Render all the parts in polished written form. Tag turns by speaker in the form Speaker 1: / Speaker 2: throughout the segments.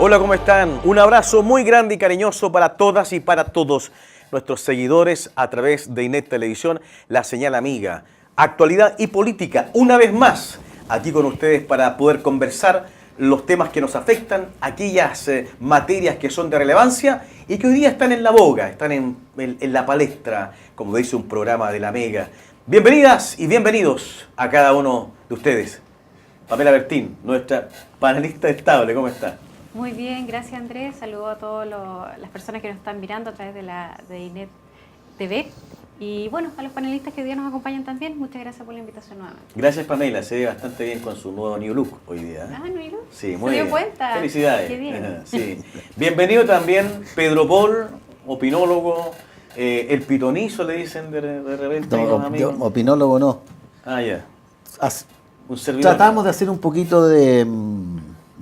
Speaker 1: Hola, ¿cómo están? Un abrazo muy grande y cariñoso para todas y para todos nuestros seguidores a través de Inet Televisión, la señal amiga. Actualidad y política, una vez más, aquí con ustedes para poder conversar los temas que nos afectan, aquellas materias que son de relevancia y que hoy día están en la boga, están en la palestra, como dice un programa de la Mega. Bienvenidas y bienvenidos a cada uno de ustedes. Pamela Bertín, nuestra panelista estable, ¿cómo está?
Speaker 2: Muy bien, gracias Andrés. Saludo a todas las personas que nos están mirando a través de Inet TV. Y bueno, a los panelistas que hoy día nos acompañan también, muchas gracias por la invitación nuevamente.
Speaker 1: Gracias Pamela, se ve bastante bien con su nuevo New Look hoy día.
Speaker 2: Ah, ¿New Look?
Speaker 1: Sí, muy bien.
Speaker 2: ¿Se dio cuenta?
Speaker 1: Felicidades.
Speaker 2: Qué bien.
Speaker 1: Sí. Bienvenido también Pedro Paul, opinólogo, el pitonizo le dicen de repente a los amigos.
Speaker 3: Opinólogo no.
Speaker 1: Ah, ya. Un servidor.
Speaker 3: Tratamos de hacer un poquito de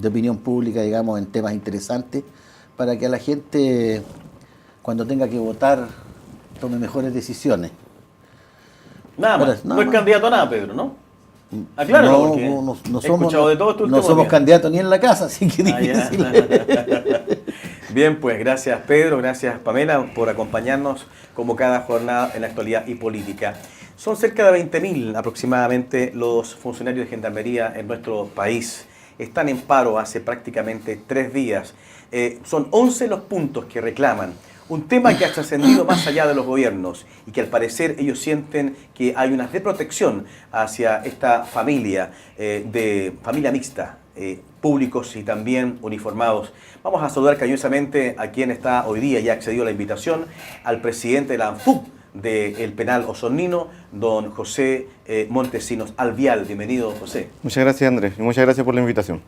Speaker 3: opinión pública, digamos, en temas interesantes, para que a la gente, cuando tenga que votar, tome mejores decisiones.
Speaker 1: Nada más.
Speaker 3: Pero,
Speaker 1: no es candidato a nada, Pedro, ¿no? Aclaro,
Speaker 3: no,
Speaker 1: porque
Speaker 3: no
Speaker 1: he
Speaker 3: somos,
Speaker 1: escuchado de todo este
Speaker 3: no
Speaker 1: último
Speaker 3: somos
Speaker 1: día.
Speaker 3: candidatos ni en la casa, así que
Speaker 1: Ah,
Speaker 3: difícil.
Speaker 1: Bien, pues gracias Pedro, gracias Pamela por acompañarnos como cada jornada en actualidad y política. Son cerca de 20.000 aproximadamente los funcionarios de Gendarmería en nuestro país. Están en paro hace prácticamente 3 días. Son 11 los puntos que reclaman. Un tema que ha trascendido más allá de los gobiernos y que al parecer ellos sienten que hay una desprotección hacia esta familia, de familia mixta, públicos y también uniformados. Vamos a saludar cariñosamente a quien está hoy día, ya accedió a la invitación, al presidente de la ANFUP del penal Osornino, don José Montesinos Alvial. Bienvenido, José.
Speaker 4: Muchas gracias, Andrés, y muchas gracias por la invitación.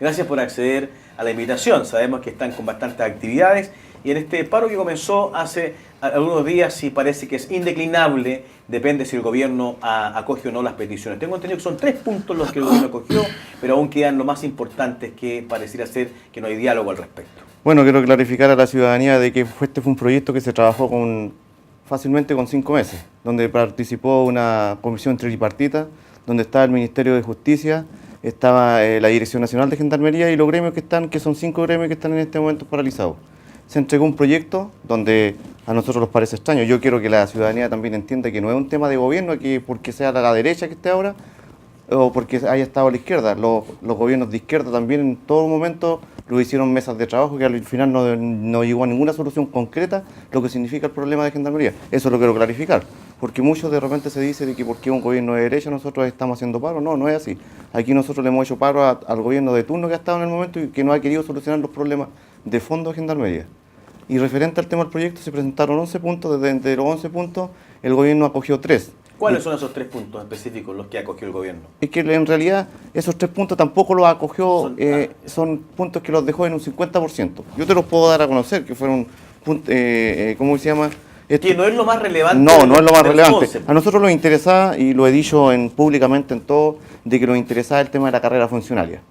Speaker 1: Gracias por acceder a la invitación. Sabemos que están con bastantes actividades y en este paro que comenzó hace algunos días y parece que es indeclinable, depende si el gobierno acoge o no las peticiones. Tengo entendido que son 3 puntos los que el gobierno acogió, pero aún quedan los más importantes, que pareciera ser que no hay diálogo al respecto.
Speaker 4: Bueno, quiero clarificar a la ciudadanía de que este fue un proyecto que se trabajó fácilmente con 5 meses, donde participó una comisión tripartita, donde estaba el Ministerio de Justicia, estaba la Dirección Nacional de Gendarmería y los gremios que son 5 gremios que están en este momento paralizados. Se entregó un proyecto donde a nosotros nos parece extraño. Yo quiero que la ciudadanía también entienda que no es un tema de gobierno, que porque sea la derecha que esté ahora o porque haya estado a la izquierda. Los gobiernos de izquierda también en todo momento lo hicieron mesas de trabajo que al final no llegó a ninguna solución concreta, lo que significa el problema de Gendarmería. Eso lo quiero clarificar, porque muchos de repente se dice de que porque un gobierno de derecha nosotros estamos haciendo paro. No, no es así. Aquí nosotros le hemos hecho paro al gobierno de turno que ha estado en el momento y que no ha querido solucionar los problemas de fondo de Gendarmería. Y referente al tema del proyecto se presentaron 11 puntos, desde los 11 puntos el gobierno acogió 3.
Speaker 1: ¿Cuáles son esos 3 puntos específicos los que acogió el gobierno?
Speaker 4: Es que en realidad esos 3 puntos tampoco los acogió, son puntos que los dejó en un 50%. Yo te los puedo dar a conocer, que fueron, ¿cómo se llama?
Speaker 1: Que no es lo más relevante.
Speaker 4: No es lo más relevante. A nosotros nos interesaba, y lo he dicho públicamente en todo, de que nos interesaba el tema de la carrera funcionaria.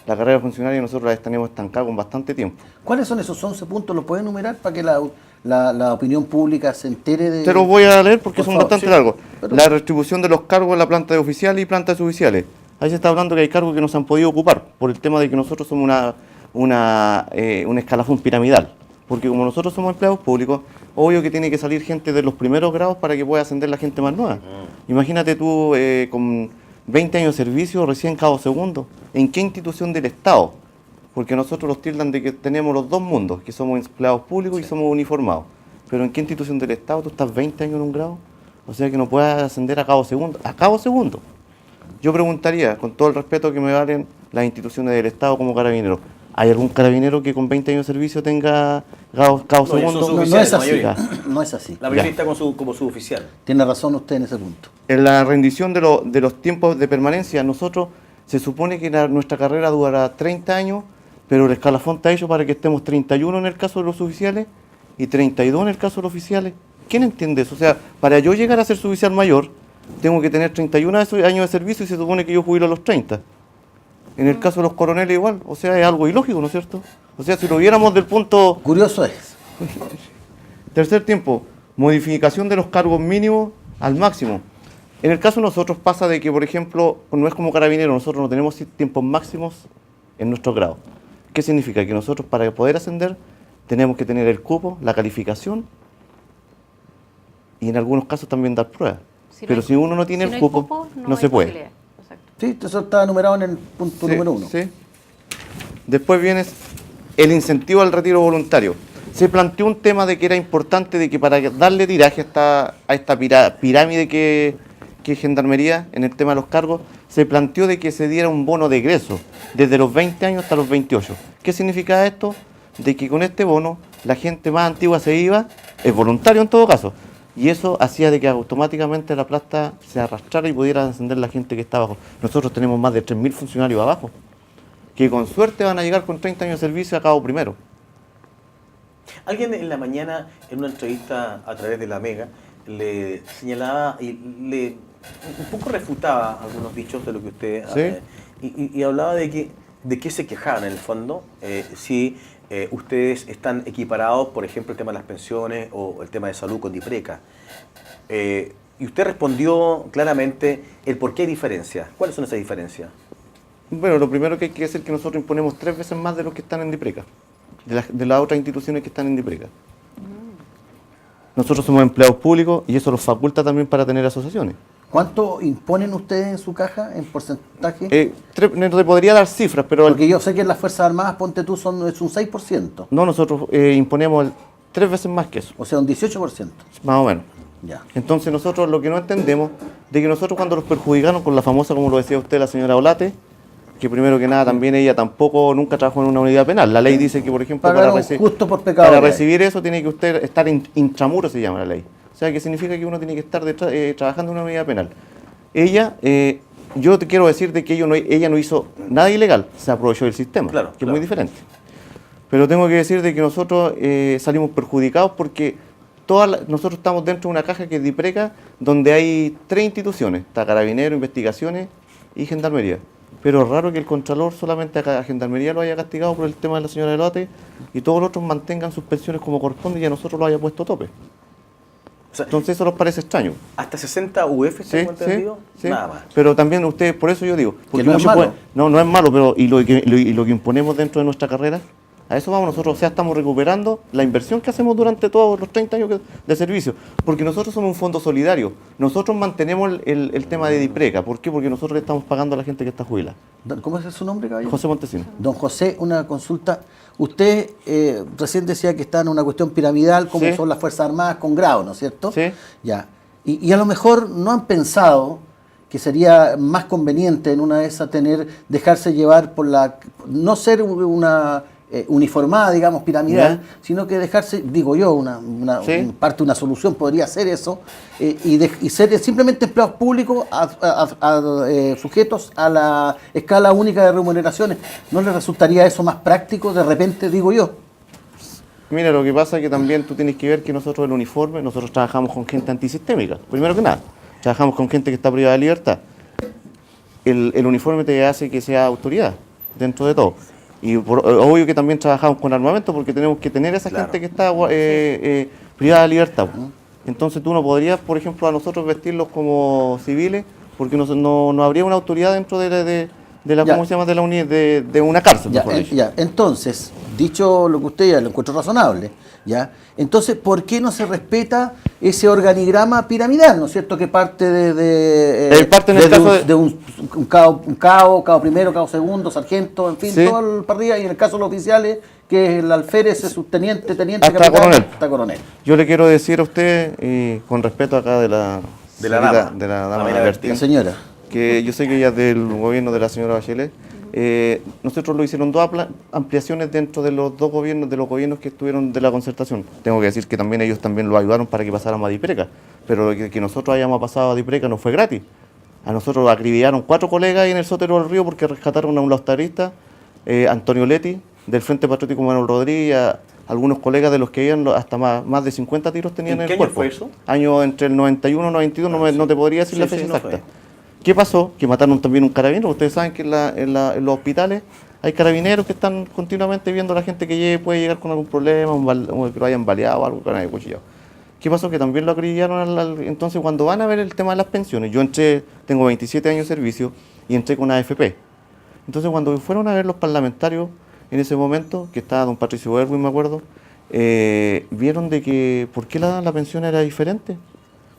Speaker 4: La carrera funcionaria nosotros la tenemos estancada con bastante tiempo.
Speaker 3: ¿Cuáles son esos 11 puntos? ¿Los puedes enumerar para que la opinión pública se entere de...?
Speaker 4: Te los voy a leer porque son bastante largos.
Speaker 3: Pero...
Speaker 4: La restribución de los cargos en la planta de oficiales y planta de suboficiales. Ahí se está hablando que hay cargos que no se han podido ocupar por el tema de que nosotros somos un escalafón piramidal. Porque como nosotros somos empleados públicos, obvio que tiene que salir gente de los primeros grados para que pueda ascender la gente más nueva. Imagínate tú con 20 años de servicio, recién cabo segundo. ¿En qué institución del Estado? Porque nosotros los tildan de que tenemos los dos mundos, que somos empleados públicos y somos uniformados. Pero ¿en qué institución del Estado tú estás 20 años en un grado? O sea que no puedas ascender a cabo segundo. A cabo segundo. Yo preguntaría, con todo el respeto que me valen las instituciones del Estado como carabineros, ¿hay algún carabinero que con 20 años de servicio tenga cabo segundo?
Speaker 3: No es así. No es así.
Speaker 1: La mayoría está como suboficial.
Speaker 3: Tiene razón usted en ese punto.
Speaker 4: En la rendición de los tiempos de permanencia, nosotros se supone que nuestra carrera durará 30 años, pero el escalafón está hecho para que estemos 31 en el caso de los suboficiales y 32 en el caso de los oficiales. ¿Quién entiende eso? O sea, para yo llegar a ser suboficial mayor, tengo que tener 31 años de servicio y se supone que yo jubilo a los 30. En el caso de los coroneles igual, o sea, es algo ilógico, ¿no es cierto? O sea, si lo viéramos del punto...
Speaker 3: Curioso es.
Speaker 4: Tercer tiempo, modificación de los cargos mínimos al máximo. En el caso de nosotros pasa de que, por ejemplo, no es como carabinero, nosotros no tenemos tiempos máximos en nuestro grado. ¿Qué significa? Que nosotros para poder ascender tenemos que tener el cupo, la calificación y en algunos casos también dar pruebas. Pero si uno no tiene el cupo, no se puede.
Speaker 3: Sí, eso está numerado en el punto número 1.
Speaker 4: Sí. Después viene el incentivo al retiro voluntario. Se planteó un tema de que era importante de que para darle tiraje a esta pirámide que es Gendarmería en el tema de los cargos, se planteó de que se diera un bono de egreso desde los 20 años hasta los 28. ¿Qué significa esto? De que con este bono la gente más antigua se iba, es voluntario en todo caso, y eso hacía de que automáticamente la plata se arrastrara y pudiera ascender la gente que está abajo. Nosotros tenemos más de 3.000 funcionarios abajo, que con suerte van a llegar con 30 años de servicio a cabo primero.
Speaker 1: Alguien en la mañana, en una entrevista a través de la Mega, le señalaba y le un poco refutaba algunos dichos de lo que usted y hablaba de qué se quejaban en el fondo, si ustedes están equiparados, por ejemplo, el tema de las pensiones o el tema de salud con DIPRECA. Y usted respondió claramente el por qué hay diferencias. ¿Cuáles son esas diferencias?
Speaker 4: Bueno, lo primero que hay que decir es que nosotros imponemos 3 veces más de los que están en DIPRECA, de las otras instituciones que están en DIPRECA. Nosotros somos empleados públicos y eso los faculta también para tener asociaciones.
Speaker 3: ¿Cuánto imponen ustedes en su caja en porcentaje?
Speaker 4: No te podría dar cifras, pero...
Speaker 3: Porque yo sé que en las Fuerzas Armadas, ponte tú, es un 6%.
Speaker 4: No, nosotros imponemos 3 veces más que eso.
Speaker 3: O sea, un 18%.
Speaker 4: Más o menos.
Speaker 3: Ya.
Speaker 4: Entonces nosotros lo que no entendemos, de que nosotros cuando los perjudicaron con la famosa, como lo decía usted, la señora Olate, que primero que nada también ella nunca trabajó en una unidad penal. La ley dice que, por ejemplo,
Speaker 3: justo por pecado
Speaker 4: para recibir eso tiene que usted estar intramuros, se llama la ley. O sea, que significa que uno tiene que estar trabajando en una unidad penal. Ella, yo te quiero decir de que ella no hizo nada ilegal, se aprovechó del sistema, que es muy diferente. Pero tengo que decir de que nosotros salimos perjudicados porque nosotros estamos dentro de una caja que es DIPRECA, donde hay 3 instituciones, está Carabineros, Investigaciones y Gendarmería. Pero es raro que el Contralor solamente a Gendarmería lo haya castigado por el tema de la señora Elote y todos los otros mantengan sus pensiones como corresponde y a nosotros lo haya puesto tope. O sea, entonces eso nos parece extraño.
Speaker 1: ¿Hasta 60 UF se entendido?
Speaker 4: Sí.
Speaker 1: Nada más.
Speaker 4: Pero también ustedes, por eso yo digo, porque
Speaker 3: no es malo.
Speaker 4: No es malo, pero y lo que imponemos dentro de nuestra carrera, a eso vamos nosotros, o sea, estamos recuperando la inversión que hacemos durante todos los 30 años de servicio, porque nosotros somos un fondo solidario, nosotros mantenemos el tema de DIPRECA. ¿Por qué? Porque nosotros le estamos pagando a la gente que está jubilada.
Speaker 3: ¿Cómo es su nombre, caballero?
Speaker 4: José Montesino.
Speaker 3: Don José, una consulta. Usted recién decía que está en una cuestión piramidal, como son las Fuerzas Armadas con grado, ¿no es cierto?
Speaker 4: Sí.
Speaker 3: Ya. Y a lo mejor no han pensado que sería más conveniente en una de esas dejarse llevar por no ser una uniformada, digamos, piramidal, sino que dejarse, digo yo, una solución podría ser eso, y ser simplemente empleados públicos sujetos a la escala única de remuneraciones. ¿No les resultaría eso más práctico de repente, digo yo?
Speaker 4: Mira, lo que pasa es que también tú tienes que ver que nosotros el uniforme, nosotros trabajamos con gente antisistémica, primero que nada, trabajamos con gente que está privada de libertad. El uniforme te hace que sea autoridad, dentro de todo. Y obvio que también trabajamos con armamento porque tenemos que tener a esa gente que está privada de libertad. Entonces tú no podrías, por ejemplo, a nosotros vestirlos como civiles porque no habría una autoridad dentro de la ¿cómo se llama? De una cárcel.
Speaker 3: Entonces, dicho lo que usted ya lo encuentro razonable, ¿ya? Entonces, ¿por qué no se respeta ese organigrama piramidal, ¿no es cierto? Que parte de un cabo primero, cabo segundo, sargento, en fin, todo para arriba, y en el caso de los oficiales, que es el alférez, es subteniente, teniente,
Speaker 4: hasta
Speaker 3: capitán,
Speaker 4: coronel.
Speaker 3: hasta coronel.
Speaker 4: Yo le quiero decir a usted, con respeto acá de la dama
Speaker 3: La señora.
Speaker 4: que yo sé que ella es del gobierno de la señora Bachelet. Nosotros lo hicieron 2 ampliaciones dentro de los gobiernos que estuvieron de la concertación. Tengo que decir que también ellos también lo ayudaron para que pasáramos a DIPRECA, pero que nosotros hayamos pasado a DIPRECA no fue gratis. A nosotros acribillaron 4 colegas ahí en el Sotero del Río porque rescataron a un lautarista, Antonio Leti, del Frente Patriótico Manuel Rodríguez, algunos colegas de los que iban hasta más de 50 tiros tenían en el cuerpo.
Speaker 1: ¿En qué año fue eso?
Speaker 4: Año entre el 91 y 92, no te podría decir la fecha exacta. ¿Qué pasó? Que mataron también un carabinero. Ustedes saben que en los hospitales hay carabineros que están continuamente viendo a la gente que puede llegar con algún problema, o que lo hayan baleado o algo, que lo hayan cuchillado. ¿Qué pasó? Que también lo acribillaron. Entonces, cuando van a ver el tema de las pensiones, yo tengo 27 años de servicio y entré con AFP. Entonces, cuando fueron a ver los parlamentarios, en ese momento, que estaba don Patricio Berwin, me acuerdo, vieron de que, ¿por qué la pensión era diferente?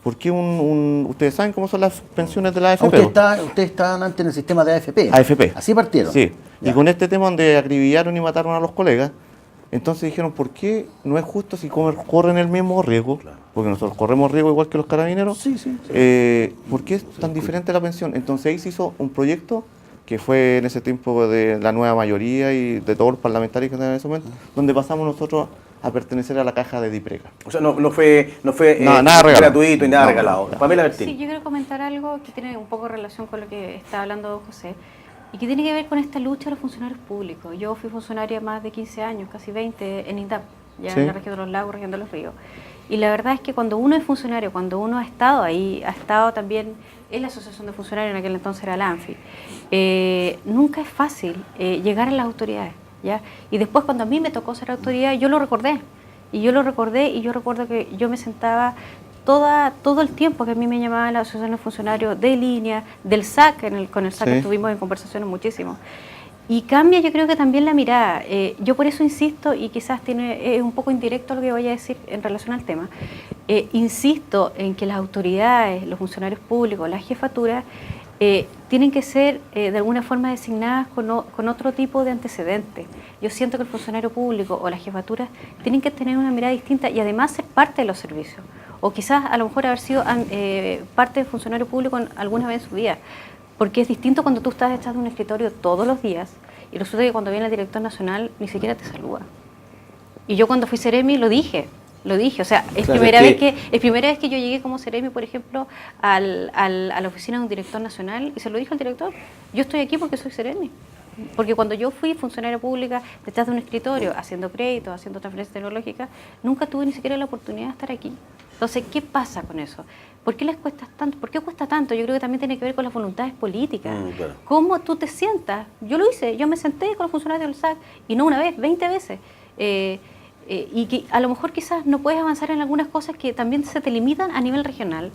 Speaker 4: ¿Por qué ustedes saben cómo son las pensiones de la AFP?
Speaker 3: Ustedes estaban antes en el sistema de AFP.
Speaker 4: AFP.
Speaker 3: Así partieron.
Speaker 4: Sí.
Speaker 3: Ya.
Speaker 4: Y con este tema donde acribillaron y mataron a los colegas, entonces dijeron, ¿por qué no es justo si corren el mismo riesgo?
Speaker 1: Claro.
Speaker 4: Porque nosotros corremos riesgo igual que los carabineros.
Speaker 3: Sí.
Speaker 4: ¿Por qué es tan diferente la pensión? Entonces ahí se hizo un proyecto que fue en ese tiempo de la nueva mayoría y de todos los parlamentarios que estaban en ese momento, donde pasamos nosotros a pertenecer a la caja de DIPRECA.
Speaker 1: O sea, no fue
Speaker 4: nada regalado.
Speaker 1: gratuito y nada
Speaker 4: No,
Speaker 1: regalado.
Speaker 4: no.
Speaker 1: Pamela Bertín.
Speaker 2: Sí, yo quiero comentar algo que tiene un poco relación con lo que está hablando don José y que tiene que ver con esta lucha de los funcionarios públicos. Yo fui funcionaria más de 15 años, casi 20, en INDAP, ya
Speaker 4: Sí.
Speaker 2: en la región de los lagos, región de los ríos. Y la verdad es que cuando uno es funcionario, cuando uno ha estado ahí, ha estado también en la Asociación de Funcionarios, en aquel entonces era la ANFI, nunca es fácil llegar a las autoridades, ¿ya? Y después cuando a mí me tocó ser autoridad, yo lo recordé. Y yo recuerdo que yo me sentaba todo el tiempo que a mí me llamaban la Asociación de Funcionarios de línea, del SAC, con el SAC
Speaker 4: Sí.
Speaker 2: estuvimos en conversaciones muchísimo. Y cambia, yo creo que también la mirada. Yo por eso insisto, y quizás es un poco indirecto lo que voy a decir en relación al tema, insisto en que las autoridades, los funcionarios públicos, las jefaturas, tienen que ser de alguna forma designadas con otro tipo de antecedentes. Yo siento que el funcionario público o las jefaturas tienen que tener una mirada distinta y además ser parte de los servicios. O quizás a lo mejor haber sido parte de funcionario público alguna vez en su vida. Porque es distinto cuando tú estás detrás de un escritorio todos los días y resulta que cuando viene el director nacional ni siquiera te saluda. Y yo cuando fui Seremi lo dije, o sea, es
Speaker 1: Claro,
Speaker 2: primera vez que yo llegué como Seremi, por ejemplo, a la oficina de un director nacional y se lo dije al director, yo estoy aquí porque soy Seremi. Porque cuando yo fui funcionaria pública detrás de un escritorio, haciendo créditos, haciendo transferencias tecnológicas, nunca tuve ni siquiera la oportunidad de estar aquí. Entonces, ¿qué pasa con eso? ¿Por qué les cuesta tanto? ¿Por qué cuesta tanto? Yo creo que también tiene que ver con las voluntades políticas.
Speaker 1: Claro.
Speaker 2: ¿Cómo tú te sientas? Yo lo hice, yo me senté con los funcionarios del SAC, y no una vez, 20 veces. Y que a lo mejor quizás no puedes avanzar en algunas cosas que también se te limitan a nivel regional.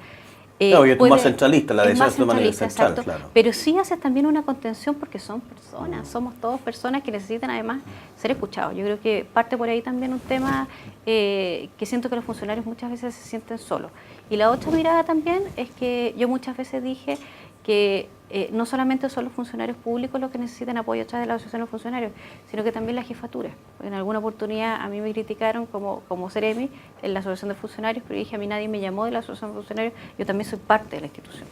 Speaker 1: Claro, y es más centralista, la decisión
Speaker 2: es
Speaker 1: de manera
Speaker 2: centralista,
Speaker 1: central,
Speaker 2: exacto.
Speaker 1: claro.
Speaker 2: Pero sí haces también una contención porque son personas, somos todos personas que necesitan además ser escuchados. Yo creo que parte por ahí también un tema que siento que los funcionarios muchas veces se sienten solos. Y la otra mirada también es que yo muchas veces dije que no solamente son los funcionarios públicos los que necesitan apoyo a través de la Asociación de Funcionarios, sino que también las jefaturas. En alguna oportunidad a mí me criticaron como Seremi en la Asociación de Funcionarios, pero dije a mí nadie me llamó de la Asociación de Funcionarios, yo también soy parte de la institución.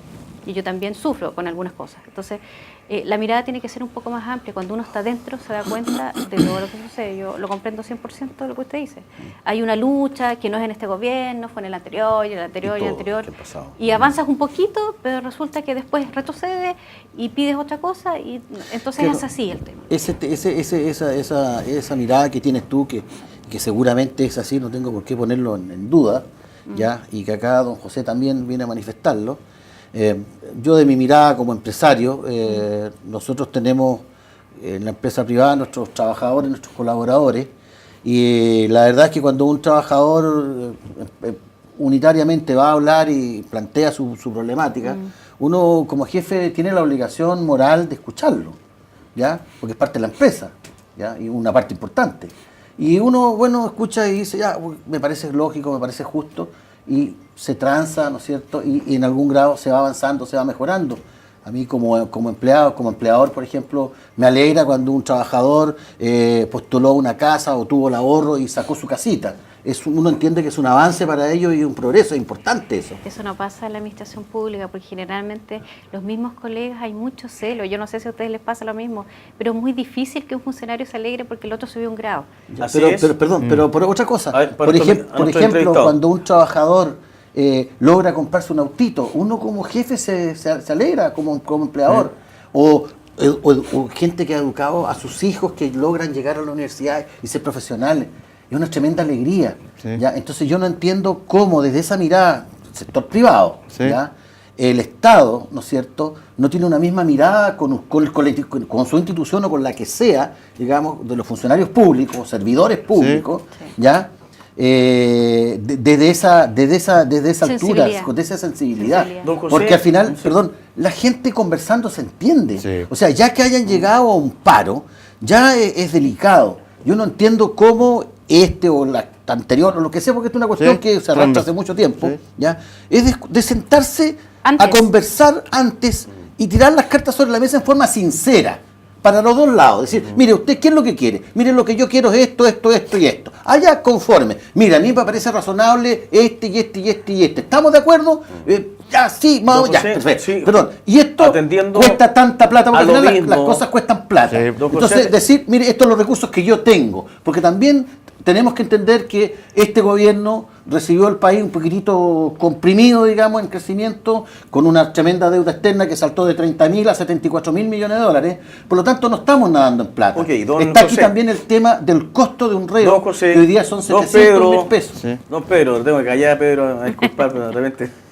Speaker 2: Y yo también sufro con algunas cosas. Entonces, la mirada tiene que ser un poco más amplia. Cuando uno está dentro se da cuenta de todo lo que sucede. Yo lo comprendo 100% de lo que usted dice. Hay una lucha que no es en este gobierno, fue en el anterior, y el anterior, y el anterior. Y avanzas un poquito, pero resulta que después retrocedes y pides otra cosa, y entonces
Speaker 3: Claro,
Speaker 2: es así el tema.
Speaker 3: Esa mirada que tienes tú, que seguramente es así, no tengo por qué ponerlo en duda, ¿ya? Y que acá don José también viene a manifestarlo. Yo de mi mirada como empresario, nosotros tenemos en la empresa privada nuestros trabajadores, nuestros colaboradores, y la verdad es que cuando un trabajador unitariamente va a hablar y plantea su problemática, uno como jefe tiene la obligación moral de escucharlo, ¿ya? Porque es parte de la empresa, ¿ya? Y una parte importante. Y uno, bueno, escucha y dice, ya, me parece lógico, me parece justo, y se tranza, ¿no es cierto? Y en algún grado se va avanzando, se va mejorando. A mí como empleado, como empleador, por ejemplo, me alegra cuando un trabajador postuló una casa o tuvo el ahorro y sacó su casita. Uno entiende que es un avance para ellos y un progreso, es importante eso.
Speaker 2: Eso no pasa en la administración pública, porque generalmente los mismos colegas hay mucho celo. Yo no sé si a ustedes les pasa lo mismo, pero es muy difícil que un funcionario se alegre porque el otro subió un grado.
Speaker 3: Pero por otra cosa,
Speaker 1: A ver,
Speaker 3: por ejemplo,
Speaker 1: entrevistado.
Speaker 3: cuando un trabajador logra comprarse un autito, uno como jefe se alegra como empleador. O gente que ha educado a sus hijos que logran llegar a la universidad y ser profesionales. Es una tremenda alegría.
Speaker 4: Sí.
Speaker 3: ¿Ya? Entonces yo no entiendo cómo desde esa mirada, sector privado,
Speaker 4: Sí.
Speaker 3: ¿ya? El Estado, ¿no es cierto?, no tiene una misma mirada con su institución o con la que sea, digamos, de los funcionarios públicos, servidores públicos,
Speaker 2: Sí.
Speaker 3: ¿ya? Desde esa altura,
Speaker 2: Sensibilidad.
Speaker 3: con esa sensibilidad.
Speaker 2: Sensibilidad.
Speaker 1: Don José,
Speaker 3: Porque al final,
Speaker 1: sí.
Speaker 3: perdón, la gente conversando se entiende.
Speaker 4: Sí.
Speaker 3: O sea, ya que hayan llegado a un paro, ya es delicado. Yo no entiendo cómo o la anterior o lo que sea, porque es una cuestión
Speaker 4: Sí,
Speaker 3: que se arrastra hace mucho tiempo, ¿ya? Es de sentarse a conversar antes y tirar las cartas sobre la mesa en forma sincera, para los dos lados. Decir, mire, usted, ¿qué es lo que quiere? Mire, lo que yo quiero es esto, esto, esto y esto. Allá, conforme. Mira, a mí me parece razonable este y este y este y este. ¿Estamos de acuerdo? Ya, sí, vamos, ya, perfecto.
Speaker 1: Sí,
Speaker 3: perdón. Y esto cuesta tanta plata, porque al final las cosas cuestan plata.
Speaker 4: Sí,
Speaker 3: entonces, decir, mire, estos son los recursos que yo tengo. Porque también tenemos que entender que este gobierno recibió el país un poquitito comprimido, digamos, en crecimiento, con una tremenda deuda externa que saltó de 30.000 a 74.000 millones de dólares. Por lo tanto, no estamos nadando en plata. Está aquí también el tema del costo de un reo, que hoy día son 700.000 pesos.
Speaker 1: Sí. Don Pedro, tengo que callar, Pedro, a disculpar, pero de repente...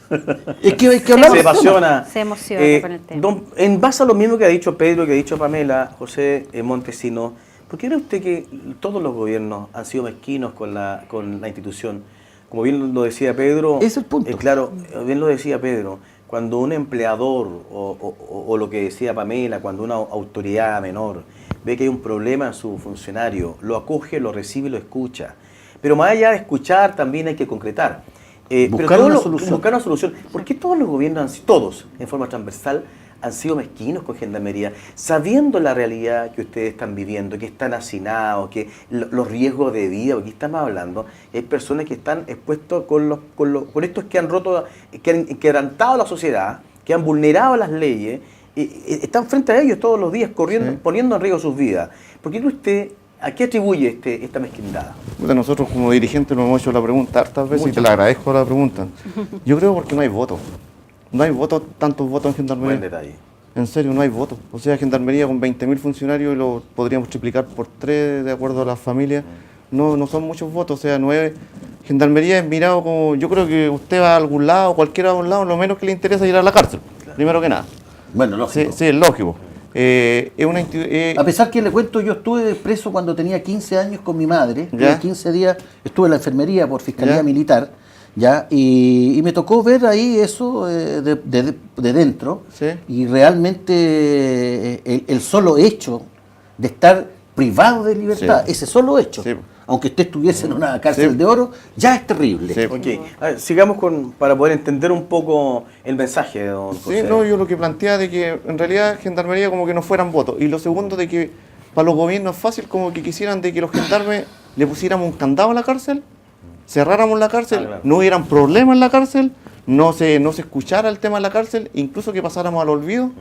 Speaker 3: Es que hay que hablar.
Speaker 1: Se apasiona.
Speaker 2: Se emociona con el tema.
Speaker 1: En base a lo mismo que ha dicho Pedro, que ha dicho Pamela, José Montesino, ¿por qué cree usted que todos los gobiernos han sido mezquinos con la institución? Como bien lo decía Pedro,
Speaker 3: es el punto.
Speaker 1: Claro, bien lo decía Pedro, cuando un empleador o lo que decía Pamela, cuando una autoridad menor ve que hay un problema en su funcionario, lo acoge, lo recibe y lo escucha. Pero más allá de escuchar, también hay que concretar.
Speaker 3: Buscar una solución.
Speaker 1: Buscar una solución. ¿Por qué todos los gobiernos, todos, en forma transversal, han sido mezquinos con Gendarmería, sabiendo la realidad que ustedes están viviendo, que están hacinados, que los riesgos de vida, porque aquí estamos hablando, hay personas que están expuestos con estos que han roto, que han quebrantado la sociedad, que han vulnerado las leyes, están frente a ellos todos los días, corriendo, poniendo en riesgo sus vidas. ¿Por qué usted, a qué atribuye esta mezquindad?
Speaker 4: Bueno, nosotros como dirigentes nos hemos hecho la pregunta hartas veces y te la agradezco la pregunta. Yo creo porque no hay votos. No hay votos, tantos votos en Gendarmería.
Speaker 1: Buen detalle.
Speaker 4: En serio, no hay votos. O sea, Gendarmería con 20.000 funcionarios y lo podríamos triplicar por 3 de acuerdo a las familias. No son muchos votos, o sea, 9. Gendarmería es mirado como, yo creo que usted va a algún lado, cualquiera va a un lado, lo menos que le interesa es ir a la cárcel, primero que nada.
Speaker 3: Bueno, lógico.
Speaker 4: Sí, es lógico.
Speaker 3: A pesar que le cuento, yo estuve preso cuando tenía 15 años con mi madre.
Speaker 4: ¿Ya?
Speaker 3: 15 días estuve en la enfermería por Fiscalía Militar. ¿Ya? Y me tocó ver ahí eso de dentro.
Speaker 4: Sí.
Speaker 3: Y realmente el solo hecho de estar privado de libertad, ese solo hecho, aunque usted estuviese en una cárcel de oro, ya es terrible.
Speaker 1: Sí. Okay. A ver, sigamos para poder entender un poco el mensaje de don José.
Speaker 4: Sí, no, yo lo que planteaba de que en realidad Gendarmería como que no fueran votos. Y lo segundo de que para los gobiernos es fácil como que quisieran de que los gendarmes le pusiéramos un candado a la cárcel, cerráramos la cárcel, no hubieran problemas en la cárcel, no se escuchara el tema de la cárcel, incluso que pasáramos al olvido,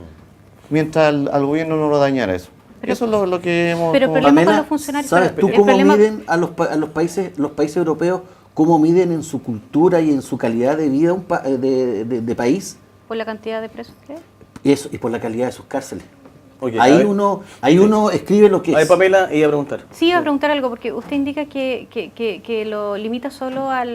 Speaker 4: mientras al gobierno no lo dañara eso.
Speaker 2: Pero,
Speaker 4: eso es lo que hemos...
Speaker 2: Pero el problema con los funcionarios...
Speaker 3: ¿Sabes tú cómo miden a los países europeos, cómo miden en su cultura y en su calidad de vida de país?
Speaker 2: ¿Por la cantidad de presos que hay?
Speaker 3: Eso, y por la calidad de sus cárceles.
Speaker 1: Okay,
Speaker 3: ahí uno escribe lo que es.
Speaker 1: Ahí Pamela iba a preguntar.
Speaker 2: Sí, iba a preguntar algo, porque usted indica que lo limita solo a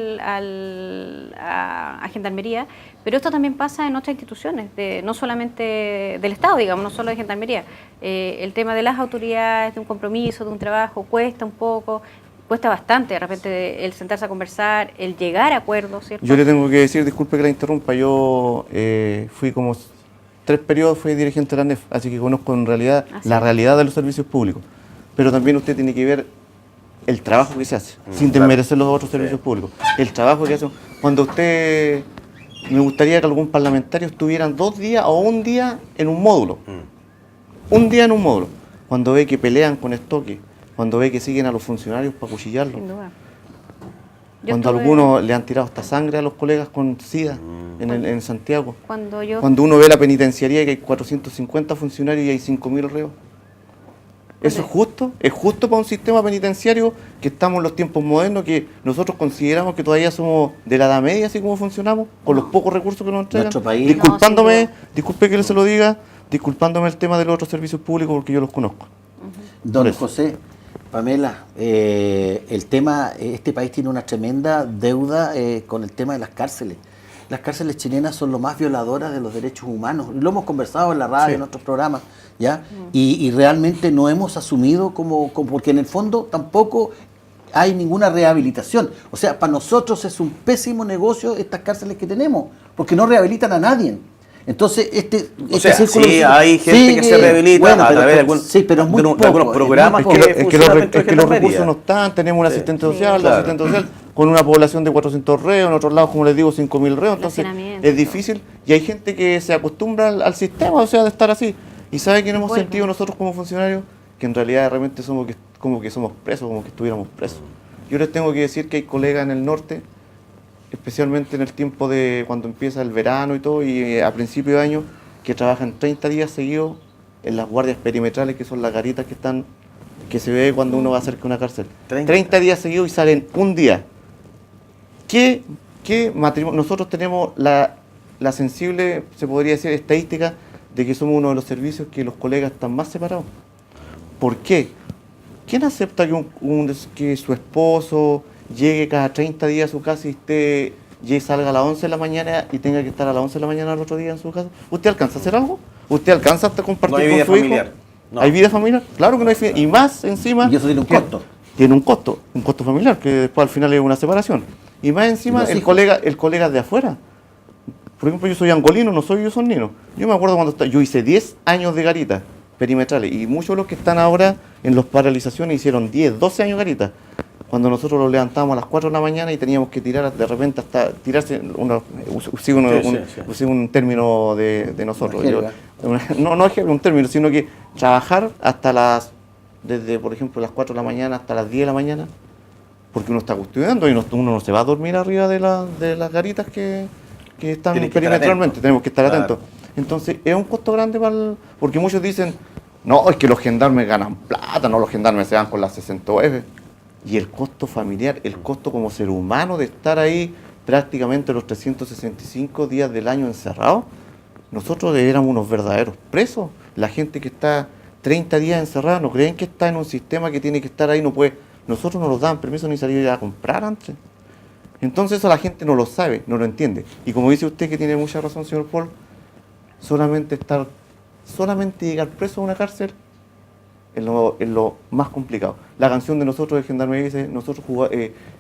Speaker 2: Gendarmería, pero esto también pasa en otras instituciones, no solamente del Estado, digamos, no solo de Gendarmería. El tema de las autoridades, de un compromiso, de un trabajo, cuesta un poco, cuesta bastante de repente el sentarse a conversar, el llegar a acuerdos, ¿cierto?
Speaker 4: Yo le tengo que decir, disculpe que la interrumpa, yo fui como 3 periodos, fui dirigente de la NEF, así que conozco en realidad la realidad de los servicios públicos. Pero también usted tiene que ver el trabajo que se hace, sin desmerecer los otros servicios públicos. El trabajo que hace. Cuando usted, me gustaría que algún parlamentario estuvieran 2 días o 1 día en un módulo. 1 día en un módulo. Cuando ve que pelean con estoque, cuando ve que siguen a los funcionarios para cuchillarlos.
Speaker 2: Sin duda.
Speaker 4: Cuando algunos le han tirado hasta sangre a los colegas con SIDA en Santiago. Cuando uno ve la penitenciaría que hay 450 funcionarios y hay 5.000 reos. ¿Eso es justo? ¿Es justo para un sistema penitenciario que estamos en los tiempos modernos, que nosotros consideramos que todavía somos de la Edad Media, así como funcionamos, con los pocos recursos que nos entregan?
Speaker 3: Nuestro país.
Speaker 4: Disculpe que se lo diga, disculpándome el tema de los otros servicios públicos porque yo los conozco.
Speaker 3: Don José, Pamela, el tema, este país tiene una tremenda deuda con el tema de las cárceles. Las cárceles chilenas son lo más violadoras de los derechos humanos. Lo hemos conversado en la radio, en otros programas, ¿ya? Y realmente no hemos asumido porque en el fondo tampoco hay ninguna rehabilitación. O sea, para nosotros es un pésimo negocio estas cárceles que tenemos, porque no rehabilitan a nadie. Entonces,
Speaker 1: O sea, sí, hay gente que se rehabilita a través de algunos programas
Speaker 3: es muy
Speaker 1: que
Speaker 3: poco.
Speaker 4: Es que los recursos no están, tenemos un asistente social,
Speaker 1: claro.
Speaker 4: la asistente social con una población de 400 reos, en otros lados, como les digo, 5.000 reos, entonces
Speaker 2: hacinamiento.
Speaker 4: es difícil y hay gente que se acostumbra al sistema, o sea, de estar así. ¿Y sabe que no hemos
Speaker 2: Vuelve.
Speaker 4: sentido nosotros como funcionarios? Que en realidad realmente somos como que somos presos, como que estuviéramos presos. Yo les tengo que decir que hay colegas en el norte, especialmente en el tiempo de cuando empieza el verano y todo, y a principio de año, que trabajan 30 días seguidos en las guardias perimetrales, que son las garitas que se ve cuando uno va cerca de una cárcel. 30 días seguidos y salen un día. ¿Qué matrimonio? Nosotros tenemos la sensible, se podría decir, estadística de que somos uno de los servicios que los colegas están más separados. ¿Por qué? ¿Quién acepta que su esposo llegue cada 30 días a su casa y salga a las 11 de la mañana y tenga que estar a las 11 de la mañana al otro día en su casa? ¿Usted alcanza a hacer algo? ¿Usted alcanza hasta compartir
Speaker 1: No hay
Speaker 4: con
Speaker 1: vida
Speaker 4: su
Speaker 1: familiar.
Speaker 4: hijo?
Speaker 1: No.
Speaker 4: ¿Hay vida familiar? Claro que no hay vida. Y más encima...
Speaker 3: Y eso tiene un costo.
Speaker 4: Tiene un costo familiar, que después al final es una separación. Y más encima
Speaker 3: ¿Y los
Speaker 4: el
Speaker 3: hijos?
Speaker 4: colega de afuera. Por ejemplo, yo soy angolino, no soy usonino. Yo me acuerdo cuando yo hice 10 años de garita perimetrales y muchos de los que están ahora en los paralizaciones hicieron 10, 12 años garita. Cuando nosotros los levantábamos a las 4 de la mañana y teníamos que tirar de repente hasta tirarse, usé un término de nosotros. No es un término, sino que trabajar desde por ejemplo las 4 de la mañana hasta las 10 de la mañana, porque uno está custodiando y uno no se va a dormir arriba de las garitas que están
Speaker 1: Tienen que estar
Speaker 4: perimetralmente,
Speaker 1: atentos.
Speaker 4: tenemos que estar
Speaker 1: Claro.
Speaker 4: atentos. Entonces es un costo grande porque muchos dicen, no, es que los gendarmes ganan plata, no, los gendarmes se van con las 60 UF. Y el costo familiar, el costo como ser humano de estar ahí prácticamente los 365 días del año encerrados, nosotros éramos unos verdaderos presos. La gente que está 30 días encerrada, no creen que está en un sistema que tiene que estar ahí, no puede. Nosotros no nos daban permiso ni salir a comprar antes. Entonces eso la gente no lo sabe, no lo entiende. Y como dice usted, que tiene mucha razón, señor Paul, solamente llegar preso a una cárcel es lo más complicado. La canción de nosotros de Gendarmería dice, nosotros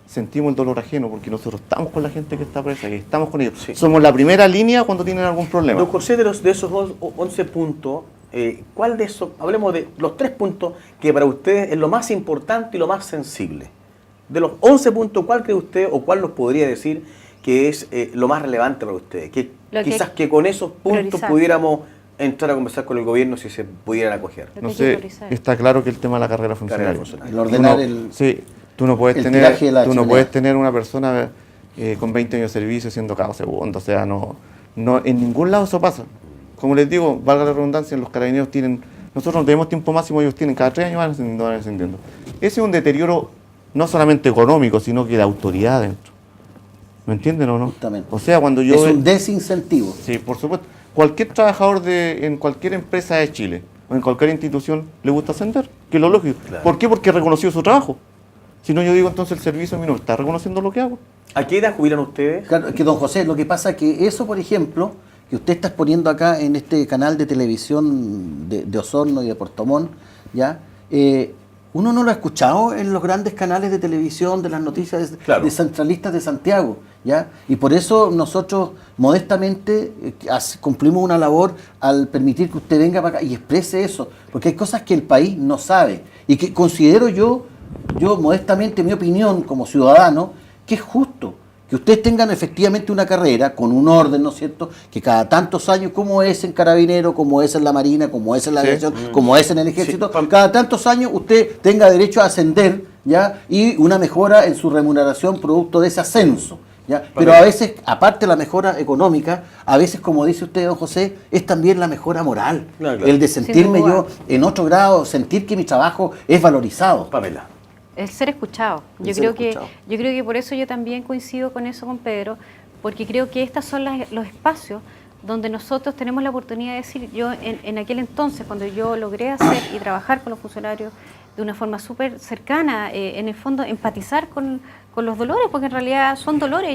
Speaker 4: sentimos el dolor ajeno porque nosotros estamos con la gente que está presa y estamos con ellos.
Speaker 1: Sí.
Speaker 4: Somos la primera línea cuando tienen algún problema.
Speaker 1: Don José, de esos 11 puntos, ¿cuál de esos, hablemos de los 3 puntos que para ustedes es lo más importante y lo más sensible? De los 11 puntos, ¿cuál cree usted o cuál nos podría decir que es lo más relevante para ustedes? Que quizás que con esos puntos
Speaker 2: priorizar.
Speaker 1: pudiéramos entrar a conversar con el gobierno si se pudieran acoger.
Speaker 2: Lo que
Speaker 4: No
Speaker 2: hay que
Speaker 4: sé,
Speaker 2: priorizar.
Speaker 4: está claro que el tema de la carrera funcionaria.
Speaker 3: El ordenar
Speaker 4: Sí, tú no puedes
Speaker 3: el
Speaker 4: tener,
Speaker 3: tiraje de la
Speaker 4: tú no
Speaker 3: chimenea.
Speaker 4: puedes tener una persona con 20 años de servicio siendo cabo segundo, o sea, no, en ningún lado eso pasa. Como les digo, valga la redundancia, los carabineros nosotros no tenemos tiempo máximo, ellos tienen cada 3 años van ascendiendo. Ese es un deterioro no solamente económico, sino que de autoridad dentro. ¿Me entienden o no?
Speaker 3: Justamente.
Speaker 4: O sea, cuando yo...
Speaker 3: Es un desincentivo.
Speaker 4: Sí, por supuesto. Cualquier trabajador en cualquier empresa de Chile o en cualquier institución le gusta ascender, que es lo lógico.
Speaker 1: Claro.
Speaker 4: ¿Por qué? Porque reconoció su trabajo. Si no, yo digo, entonces el servicio a mí no está reconociendo lo que hago.
Speaker 1: ¿A qué edad jubilan ustedes?
Speaker 3: Claro, que don José, lo que pasa es que eso, por ejemplo, que usted está exponiendo acá en este canal de televisión de Osorno y de Puerto Montt, ¿ya? Uno no lo ha escuchado en los grandes canales de televisión, de las noticias
Speaker 1: Claro.
Speaker 3: de centralistas de Santiago, ¿ya? Y por eso nosotros modestamente cumplimos una labor al permitir que usted venga para acá y exprese eso, porque hay cosas que el país no sabe y que considero yo modestamente, mi opinión como ciudadano, que es justo que ustedes tengan efectivamente una carrera con un orden, ¿no es cierto? Que cada tantos años, como es en Carabinero, como es en la Marina, como es en la
Speaker 4: Sí.
Speaker 3: aviación, como es en el Ejército,
Speaker 1: Sí.
Speaker 3: cada tantos años usted tenga derecho a ascender, ¿ya? Y una mejora en su remuneración producto de ese ascenso, ¿ya? Pero a veces, aparte de la mejora económica, a veces, como dice usted, don José, es también la mejora moral.
Speaker 1: Claro.
Speaker 3: El de sentirme
Speaker 2: duda.
Speaker 3: yo en otro grado, sentir que mi trabajo es valorizado.
Speaker 1: Pamela.
Speaker 2: El ser escuchado.
Speaker 3: El
Speaker 2: Yo
Speaker 3: ser
Speaker 2: creo
Speaker 3: escuchado.
Speaker 2: yo creo que por eso yo también coincido con eso con Pedro, porque creo que estos son los espacios donde nosotros tenemos la oportunidad de decir, yo en aquel entonces, cuando yo logré hacer y trabajar con los funcionarios de una forma súper cercana, en el fondo empatizar con los dolores, porque en realidad son dolores,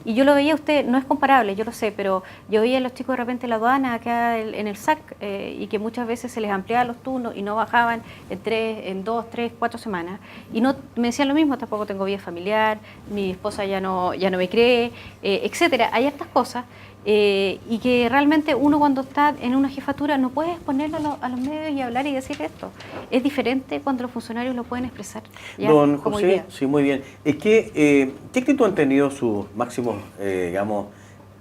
Speaker 2: y yo lo veía, usted, no es comparable, yo lo sé, pero yo veía a los chicos de repente en la aduana, acá en el SAC, y que muchas veces se les ampliaban los turnos y no bajaban en 2, 3, 4 semanas, y no me decían lo mismo, tampoco tengo vida familiar, mi esposa ya no me cree, etcétera. Hay estas cosas y que realmente uno cuando está en una jefatura no puede exponerlo a los medios y hablar y decir esto. Es diferente cuando los funcionarios lo pueden expresar. ¿Ya?
Speaker 1: Don
Speaker 2: Como
Speaker 1: José,
Speaker 2: idea.
Speaker 1: sí, muy bien. ¿Qué actitud han tenido sus máximos, digamos,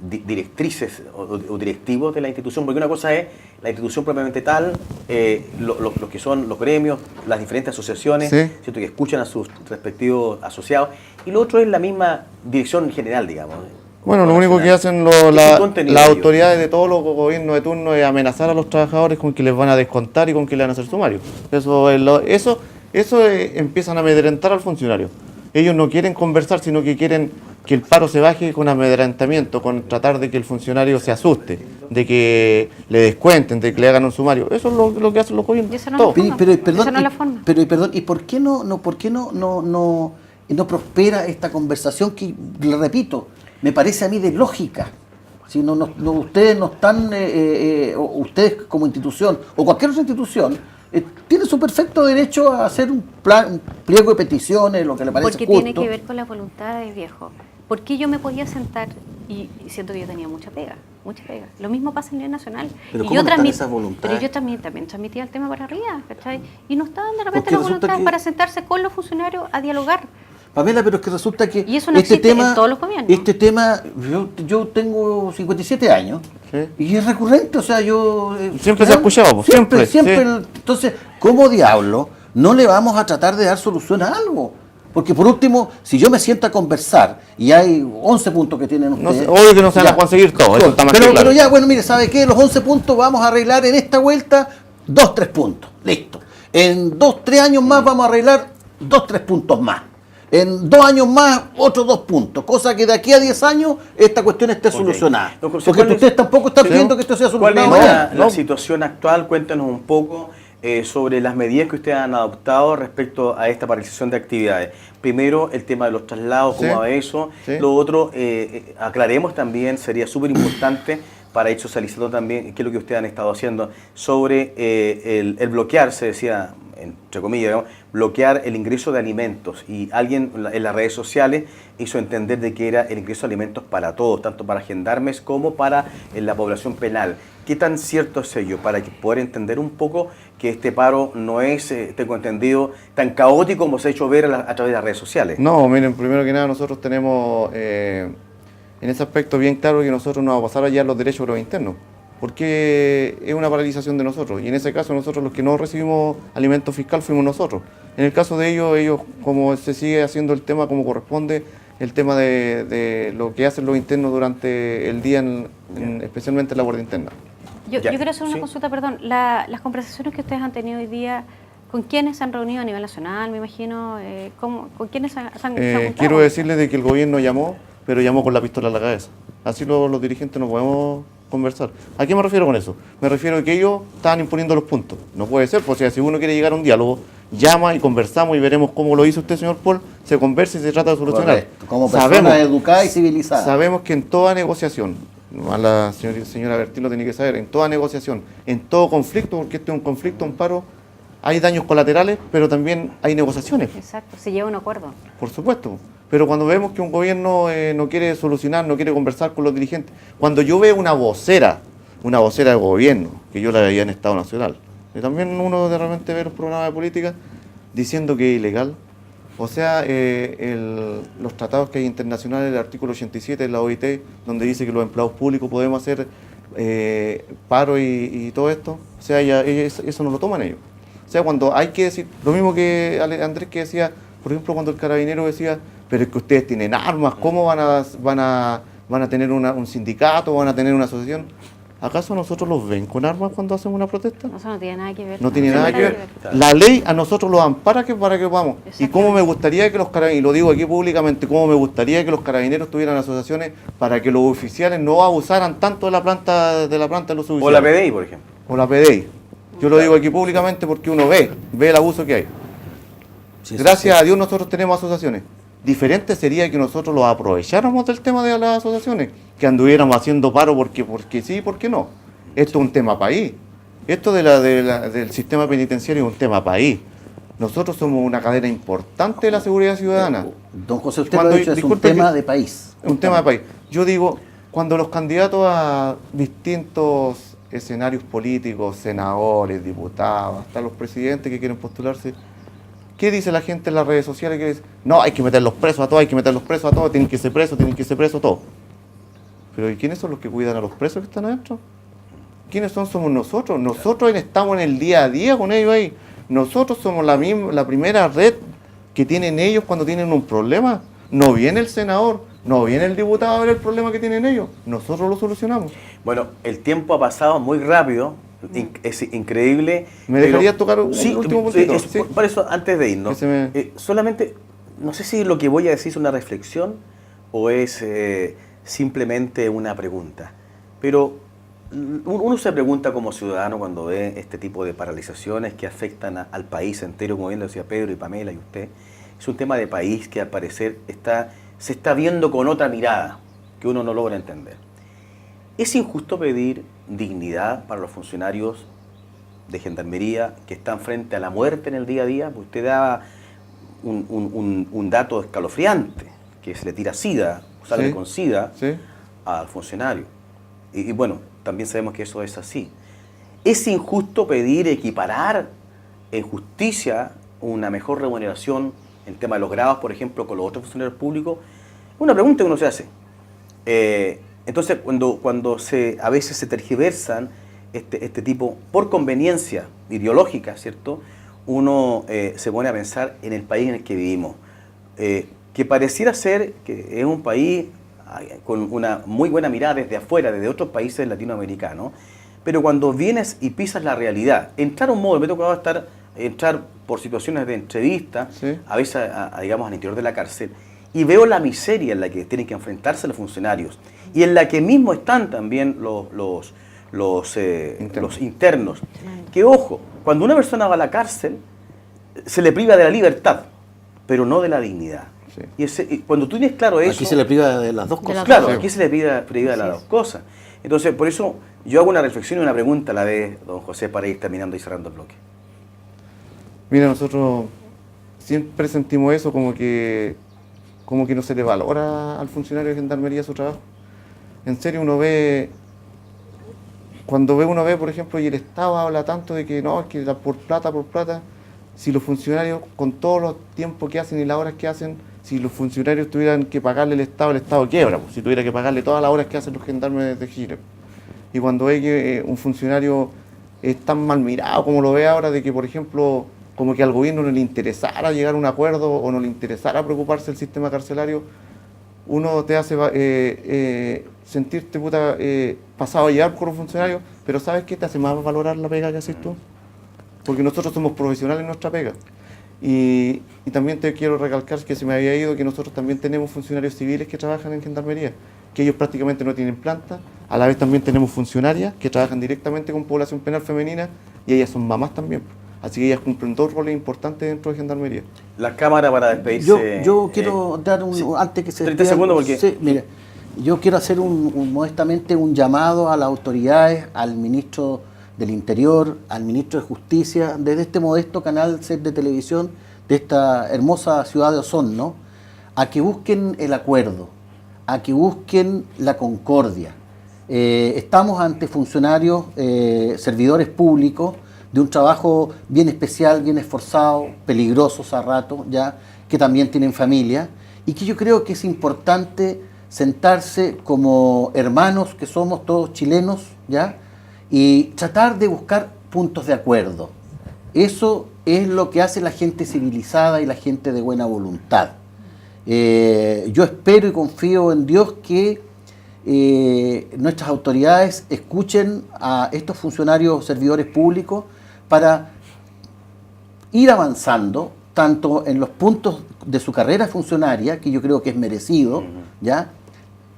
Speaker 1: directrices o directivos de la institución? Porque una cosa es la institución propiamente tal, lo que son los gremios, las diferentes asociaciones,
Speaker 4: Sí.
Speaker 1: ¿cierto? Que escuchan a sus respectivos asociados, y lo otro es la misma dirección general, digamos.
Speaker 4: Bueno, lo único que hacen las autoridades de todos los gobiernos de turno es amenazar a los trabajadores con que les van a descontar y con que le van a hacer sumario. Eso empiezan a amedrentar al funcionario. Ellos no quieren conversar, sino que quieren que el paro se baje con amedrentamiento, con tratar de que el funcionario se asuste, de que le descuenten, de que le hagan un sumario. Eso es lo que hacen los gobiernos.
Speaker 2: Y esa no es la
Speaker 4: Todos.
Speaker 2: forma.
Speaker 3: Perdón,
Speaker 2: Esa no es la forma.
Speaker 3: perdón, ¿y por qué no prospera esta conversación que, le repito, me parece a mí de lógica? Si ustedes no están, ustedes como institución o cualquier otra institución, tiene su perfecto derecho a hacer un pliego de peticiones, lo que le parece
Speaker 2: Porque
Speaker 3: justo.
Speaker 2: tiene que ver con la voluntad de viejo. ¿Por qué yo me podía sentar y siento que yo tenía mucha pega? Mucha pega. Lo mismo pasa a nivel nacional.
Speaker 3: Pero
Speaker 2: Y
Speaker 3: ¿cómo
Speaker 2: yo
Speaker 3: no están esas voluntades?
Speaker 2: Pero yo también transmitía el tema para arriba, ¿cachai? Y no estaban de repente
Speaker 3: Porque
Speaker 2: las
Speaker 3: resulta
Speaker 2: voluntades
Speaker 3: que-
Speaker 2: para sentarse con los funcionarios a dialogar.
Speaker 3: Pamela, pero es que resulta que
Speaker 2: Y eso no existe en todos los gobiernos.
Speaker 3: este tema, yo tengo 57 años,
Speaker 4: Sí.
Speaker 3: y es recurrente, o sea, yo...
Speaker 4: Siempre se ha escuchado, pues, siempre, sí.
Speaker 3: Entonces, ¿cómo diablo no le vamos a tratar de dar solución a algo? Porque por último, si yo me siento a conversar y hay 11 puntos que tienen
Speaker 4: No
Speaker 3: ustedes...
Speaker 4: sé, obvio que no se van
Speaker 3: ya.
Speaker 4: a conseguir todos, eso está más que claro.
Speaker 3: Pero ya, bueno, mire, ¿sabe qué? Los 11 puntos vamos a arreglar en esta vuelta 2-3 puntos, listo. En 2-3 años más vamos a arreglar 2-3 puntos más. En 2 años más, otros 2 puntos. Cosa que de aquí a 10 años esta cuestión esté solucionada.
Speaker 1: Don José,
Speaker 3: Porque
Speaker 1: ¿cuál es-
Speaker 3: ustedes tampoco están pidiendo que esto sea
Speaker 1: ¿Cuál es
Speaker 3: solucionado
Speaker 1: la,
Speaker 3: mañana.
Speaker 1: la situación actual? Cuéntanos un poco sobre las medidas que ustedes han adoptado respecto a esta paralización de actividades. Primero, el tema de los traslados, cómo
Speaker 4: Sí.
Speaker 1: va eso.
Speaker 4: Sí.
Speaker 1: Lo otro, aclaremos también, sería súper importante para ir socializando también qué es lo que ustedes han estado haciendo sobre el bloquear, se decía, entre comillas, digamos, bloquear el ingreso de alimentos. Y alguien en las redes sociales hizo entender de que era el ingreso de alimentos para todos, tanto para gendarmes como para la población penal. ¿Qué tan cierto es ello? Para que poder entender un poco que este paro no es, tengo entendido, tan caótico como se ha hecho ver a través de las redes sociales.
Speaker 4: No, miren, primero que nada nosotros tenemos en ese aspecto bien claro que nosotros no vamos a pasar allá los derechos de los internos, porque es una paralización de nosotros, y en ese caso nosotros los que no recibimos alimento fiscal fuimos nosotros. En el caso de ellos como se sigue haciendo el tema como corresponde, el tema de lo que hacen los internos durante el día, especialmente en la guardia interna.
Speaker 2: Yo
Speaker 1: Ya,
Speaker 2: quiero hacer una
Speaker 1: sí.
Speaker 2: consulta, perdón. Las conversaciones que ustedes han tenido hoy día, ¿con quiénes se han reunido a nivel nacional, me imagino? ¿Con quiénes se han juntado?
Speaker 4: Quiero decirles de que el gobierno llamó, pero llamó con la pistola en la cabeza. Así los dirigentes no podemos conversar. ¿A qué me refiero con eso? Me refiero a que ellos estaban imponiendo los puntos. No puede ser, pues, o sea, si uno quiere llegar a un diálogo, llama y conversamos y veremos cómo lo hizo usted, señor Paul, se conversa y se trata de solucionar.
Speaker 3: Correcto. Como persona educada y civilizada.
Speaker 4: Sabemos que en toda negociación, a la señora Bertín lo tiene que saber, en toda negociación, en todo conflicto, porque este es un conflicto, un paro, hay daños colaterales, pero también hay negociaciones.
Speaker 2: Exacto, se lleva un acuerdo.
Speaker 4: Por supuesto, pero cuando vemos que un gobierno no quiere solucionar, no quiere conversar con los dirigentes, cuando yo veo una vocera de gobierno, que yo la veía en Estado Nacional, y también uno de repente ve los programas de política diciendo que es ilegal, o sea, los tratados que hay internacionales, el artículo 87 de la OIT, donde dice que los empleados públicos podemos hacer paro y todo esto, o sea, eso no lo toman ellos. O sea, cuando hay que decir, lo mismo que Andrés que decía, por ejemplo, cuando el carabinero decía, pero es que ustedes tienen armas, ¿cómo van a tener un sindicato, van a tener una asociación? ¿Acaso nosotros los ven con armas cuando hacemos una protesta?
Speaker 2: Eso no tiene nada que ver.
Speaker 4: No tiene nada que ver.
Speaker 1: Claro.
Speaker 4: La ley a nosotros los ampara para que vamos. Y
Speaker 2: Exactamente.
Speaker 4: cómo me gustaría que los carabineros, y lo digo aquí públicamente, cómo me gustaría que los carabineros tuvieran asociaciones para que los oficiales no abusaran tanto de la planta de los oficiales.
Speaker 1: O la PDI, por ejemplo.
Speaker 4: O la PDI. Yo lo digo aquí públicamente porque uno ve el abuso que hay.
Speaker 3: Sí,
Speaker 4: Gracias
Speaker 3: sí.
Speaker 4: a Dios nosotros tenemos asociaciones. Diferente sería que nosotros los aprovecháramos del tema de las asociaciones, que anduviéramos haciendo paro porque sí y porque no. Esto es un tema país. Esto del sistema penitenciario es un tema país. Nosotros somos una cadena importante de la seguridad ciudadana.
Speaker 3: Don José, usted
Speaker 4: Cuando-
Speaker 3: lo ha dicho, es un
Speaker 4: disculpe
Speaker 3: tema
Speaker 4: que-
Speaker 3: de país.
Speaker 4: Es un tema de país. Yo digo, cuando los candidatos a distintos escenarios políticos, senadores, diputados, hasta los presidentes que quieren postularse, ¿qué dice la gente en las redes sociales? Que dice, no, hay que meterlos presos a todos, hay que meterlos presos a todos, tienen que ser presos todos. Pero ¿y quiénes son los que cuidan a los presos que están adentro? ¿Quiénes son? Somos nosotros. Nosotros estamos en el día a día con ellos ahí. Nosotros somos la primera red que tienen ellos cuando tienen un problema. No viene el senador, no viene el diputado a ver el problema que tienen ellos. Nosotros lo solucionamos.
Speaker 1: Bueno, el tiempo ha pasado muy rápido, es increíble.
Speaker 4: ¿Me dejaría tocar un último puntito?
Speaker 1: Sí. Por eso, antes de irnos, solamente, no sé si lo que voy a decir es una reflexión o es simplemente una pregunta, pero uno se pregunta como ciudadano cuando ve este tipo de paralizaciones que afectan al país entero, como bien lo decía Pedro y Pamela y usted. Es un tema de país que al parecer se está viendo con otra mirada que uno no logra entender. ¿Es injusto pedir dignidad para los funcionarios de Gendarmería que están frente a la muerte en el día a día? Usted daba un dato escalofriante, que se le tira SIDA, sale con SIDA al funcionario. Y bueno, también sabemos que eso es así. ¿Es injusto pedir equiparar en justicia una mejor remuneración en el tema de los grados, por ejemplo, con los otros funcionarios públicos? Una pregunta que uno se hace. Entonces, cuando a veces se tergiversan este tipo, por conveniencia ideológica, ¿cierto? Uno se pone a pensar en el país en el que vivimos, que pareciera ser que es un país con una muy buena mirada desde afuera, desde otros países latinoamericanos, pero cuando vienes y pisas la realidad, entrar a un modo, me ha tocado entrar por situaciones de entrevista, a veces digamos al interior de la cárcel, y veo la miseria en la que tienen que enfrentarse los funcionarios, y en la que mismo están también los internos. Que ojo, cuando una persona va a la cárcel, se le priva de la libertad, pero no de la dignidad. Y cuando tú tienes claro eso...
Speaker 3: Aquí se le priva de las dos cosas.
Speaker 1: Claro, aquí se le priva de las dos cosas. Entonces, por eso yo hago una reflexión y una pregunta a la vez, don José, para ir terminando y cerrando el bloque.
Speaker 4: Mira, nosotros siempre sentimos eso, como que no se le valora al funcionario de Gendarmería su trabajo. En serio, cuando uno ve, por ejemplo, y el Estado habla tanto de que no, es que por plata, si los funcionarios, con todos los tiempos que hacen y las horas que hacen, si los funcionarios tuvieran que pagarle el Estado quiebra, pues, si tuviera que pagarle todas las horas que hacen los gendarmes de Chile. Y cuando ve que un funcionario es tan mal mirado como lo ve ahora, de que, por ejemplo, como que al gobierno no le interesara llegar a un acuerdo o no le interesara preocuparse del sistema carcelario, uno te hace sentirte pasado a llevar por un funcionario, pero ¿sabes qué? Te hace más valorar la pega que haces tú. Porque nosotros somos profesionales en nuestra pega. Y también te quiero recalcar, que se me había ido, que nosotros también tenemos funcionarios civiles que trabajan en Gendarmería, que ellos prácticamente no tienen planta. A la vez también tenemos funcionarias que trabajan directamente con población penal femenina, y ellas son mamás también. Así que ellas cumplen dos roles importantes dentro de Gendarmería.
Speaker 1: La Cámara, para despedirse...
Speaker 3: Yo quiero dar antes que se
Speaker 1: 30 segundos porque...
Speaker 3: Sí, mire, yo quiero hacer modestamente un llamado a las autoridades, al ministro del Interior, al ministro de Justicia, desde este modesto canal set de televisión de esta hermosa ciudad de Osorno, a que busquen el acuerdo, a que busquen la concordia. Estamos ante funcionarios, servidores públicos, de un trabajo bien especial, bien esforzado, peligrosos a rato, ya, que también tienen familia, y que yo creo que es importante sentarse como hermanos que somos todos chilenos, ya, y tratar de buscar puntos de acuerdo. Eso es lo que hace la gente civilizada y la gente de buena voluntad. Yo espero y confío en Dios que nuestras autoridades escuchen a estos funcionarios servidores públicos para ir avanzando tanto en los puntos de su carrera funcionaria, que yo creo que es merecido, ¿ya?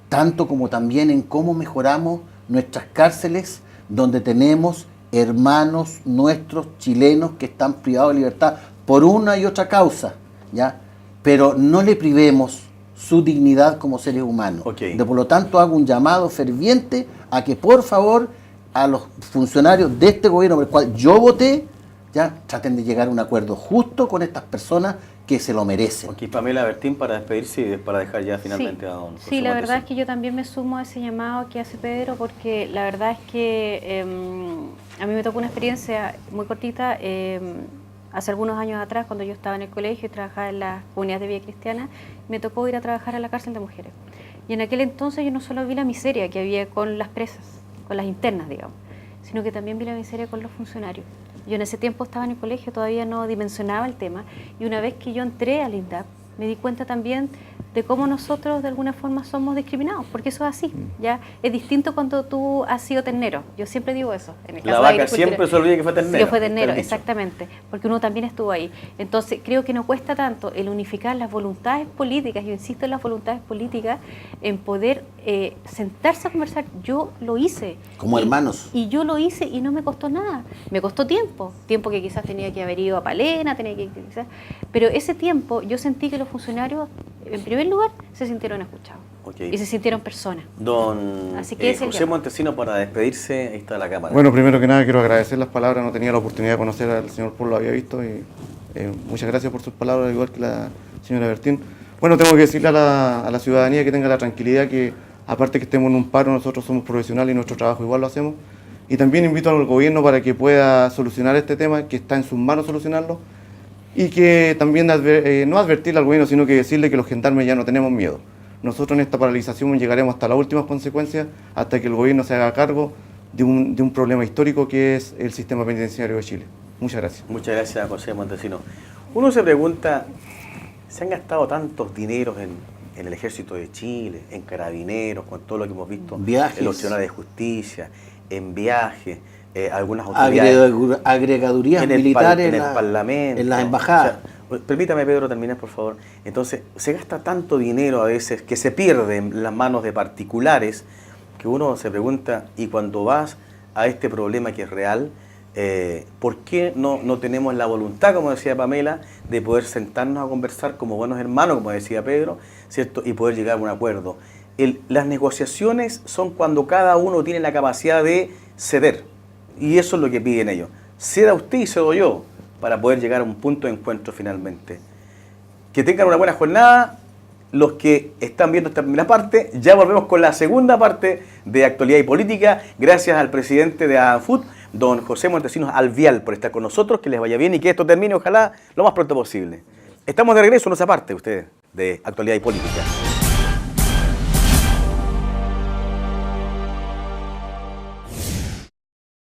Speaker 3: Tanto como también en cómo mejoramos nuestras cárceles, donde tenemos hermanos nuestros chilenos que están privados de libertad por una y otra causa, ¿ya? Pero no le privemos su dignidad como seres humanos. Por lo tanto, hago un llamado ferviente a que, por favor, a los funcionarios de este gobierno por el cual yo voté, ya traten de llegar a un acuerdo justo con estas personas que se lo merecen.
Speaker 1: Aquí Pamela Bertín para despedirse y para dejar ya finalmente a don José
Speaker 2: Sí, la verdad
Speaker 1: Montesinos.
Speaker 2: es que yo también me sumo a ese llamado que hace Pedro, porque la verdad es que a mí me tocó una experiencia muy cortita hace algunos años atrás, cuando yo estaba en el colegio y trabajaba en las comunidades de vida cristiana, me tocó ir a trabajar a la cárcel de mujeres. Y en aquel entonces yo no solo vi la miseria que había con las presas, con las internas, digamos, sino que también vi la miseria con los funcionarios. Yo en ese tiempo estaba en el colegio, todavía no dimensionaba el tema, y una vez que yo entré al INDAP, me di cuenta también de cómo nosotros de alguna forma somos discriminados, porque eso es así, ¿ya? Es distinto cuando tú has sido ternero, yo siempre digo eso. En el caso
Speaker 1: La
Speaker 2: de
Speaker 1: vaca
Speaker 2: agricultura.
Speaker 1: siempre se olvida que fue ternero.
Speaker 2: Sí, fue ternero,
Speaker 1: está el dicho.
Speaker 2: exactamente, porque uno también estuvo ahí. Entonces creo que no cuesta tanto el unificar las voluntades políticas, yo insisto en las voluntades políticas, en poder sentarse a conversar. Yo lo hice.
Speaker 3: Como hermanos.
Speaker 2: Y yo lo hice y no me costó nada. Me costó tiempo que quizás tenía que haber ido a Palena, quizás, pero ese tiempo yo sentí que los funcionarios, en primer lugar, se sintieron escuchados.
Speaker 1: Okay.
Speaker 2: Y se sintieron personas.
Speaker 1: Don
Speaker 2: Así que ese es el
Speaker 1: José
Speaker 2: llamado.
Speaker 1: Montesinos para despedirse, ahí está la cámara.
Speaker 4: Bueno, primero que nada quiero agradecer las palabras, no tenía la oportunidad de conocer al señor Paul, lo había visto y muchas gracias por sus palabras, al igual que la señora Bertín. Bueno, tengo que decirle a la ciudadanía que tenga la tranquilidad que aparte que estemos en un paro, nosotros somos profesionales y nuestro trabajo igual lo hacemos. Y también invito al gobierno para que pueda solucionar este tema, que está en sus manos solucionarlo, y que también no advertirle al gobierno, sino que decirle que los gendarmes ya no tenemos miedo. Nosotros en esta paralización llegaremos hasta las últimas consecuencias, hasta que el gobierno se haga cargo de un problema histórico que es el sistema penitenciario de Chile. Muchas gracias.
Speaker 1: Muchas gracias, José Montesinos. Uno se pregunta, ¿se han gastado tantos dineros en el Ejército de Chile, en Carabineros, con todo lo que hemos visto,
Speaker 3: Viajes.
Speaker 1: en los tribunales de justicia, en viajes, algunas autoridades,
Speaker 3: Agregadurías
Speaker 1: en el
Speaker 3: militares
Speaker 1: en el Parlamento,
Speaker 3: en las embajadas?
Speaker 1: O sea, permítame, Pedro, terminar, por favor. Entonces, se gasta tanto dinero a veces que se pierde en las manos de particulares que uno se pregunta, y cuando vas a este problema que es real, ¿por qué no tenemos la voluntad, como decía Pamela, de poder sentarnos a conversar como buenos hermanos, como decía Pedro, ¿cierto? Y poder llegar a un acuerdo? Las negociaciones son cuando cada uno tiene la capacidad de ceder, y eso es lo que piden ellos. Ceda usted y cedo yo, para poder llegar a un punto de encuentro finalmente. Que tengan una buena jornada. Los que están viendo esta primera parte, ya volvemos con la segunda parte de Actualidad y Política. Gracias al presidente de ANFUT, don José Montesinos Alvial, por estar con nosotros. Que les vaya bien y que esto termine, ojalá, lo más pronto posible. Estamos de regreso en esa parte, ustedes, de Actualidad y Política.